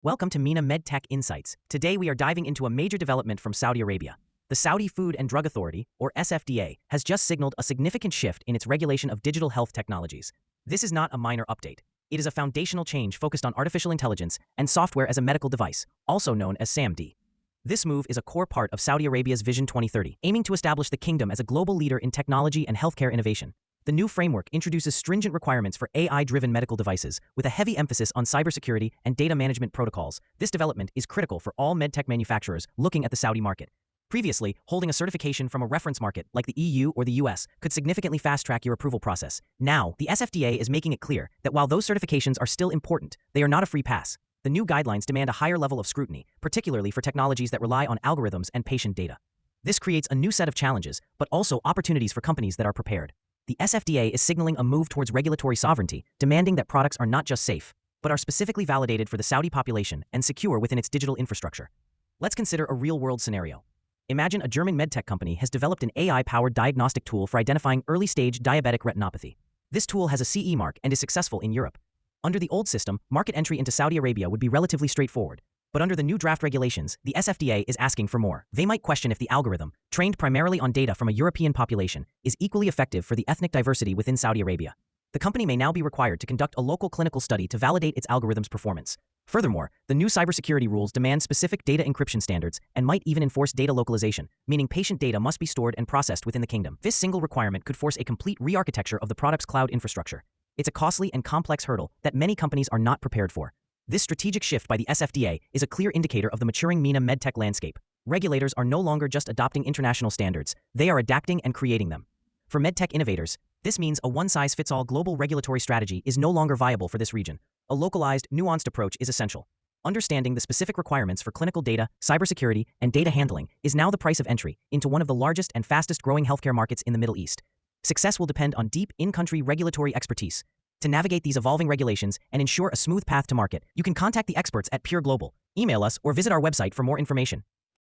Welcome to MENA MedTech Insights. Today we are diving into a major development from Saudi Arabia. The Saudi Food and Drug Authority, or SFDA, has just signaled a significant shift in its regulation of digital health technologies. This is not a minor update. It is a foundational change focused on artificial intelligence and software as a medical device, also known as SAMD. This move is a core part of Saudi Arabia's Vision 2030, aiming to establish the kingdom as a global leader in technology and healthcare innovation. The new framework introduces stringent requirements for AI-driven medical devices, with a heavy emphasis on cybersecurity and data management protocols. This development is critical for all medtech manufacturers looking at the Saudi market. Previously, holding a certification from a reference market like the EU or the US could significantly fast-track your approval process. Now, the SFDA is making it clear that while those certifications are still important, they are not a free pass. The new guidelines demand a higher level of scrutiny, particularly for technologies that rely on algorithms and patient data. This creates a new set of challenges, but also opportunities for companies that are prepared. The SFDA is signaling a move towards regulatory sovereignty, demanding that products are not just safe, but are specifically validated for the Saudi population and secure within its digital infrastructure. Let's consider a real-world scenario. Imagine a German medtech company has developed an AI-powered diagnostic tool for identifying early-stage diabetic retinopathy. This tool has a CE mark and is successful in Europe. Under the old system, market entry into Saudi Arabia would be relatively straightforward. But under the new draft regulations, the SFDA is asking for more. They might question if the algorithm, trained primarily on data from a European population, is equally effective for the ethnic diversity within Saudi Arabia. The company may now be required to conduct a local clinical study to validate its algorithm's performance. Furthermore, the new cybersecurity rules demand specific data encryption standards and might even enforce data localization, meaning patient data must be stored and processed within the kingdom. This single requirement could force a complete re-architecture of the product's cloud infrastructure. It's a costly and complex hurdle that many companies are not prepared for. This strategic shift by the SFDA is a clear indicator of the maturing MENA medtech landscape. Regulators are no longer just adopting international standards, they are adapting and creating them. For medtech innovators, this means a one-size-fits-all global regulatory strategy is no longer viable for this region. A localized, nuanced approach is essential. Understanding the specific requirements for clinical data, cybersecurity, and data handling is now the price of entry into one of the largest and fastest-growing healthcare markets in the Middle East. Success will depend on deep in-country regulatory expertise. To navigate these evolving regulations and ensure a smooth path to market, you can contact the experts at Chen-Global, email us, or visit our website for more information.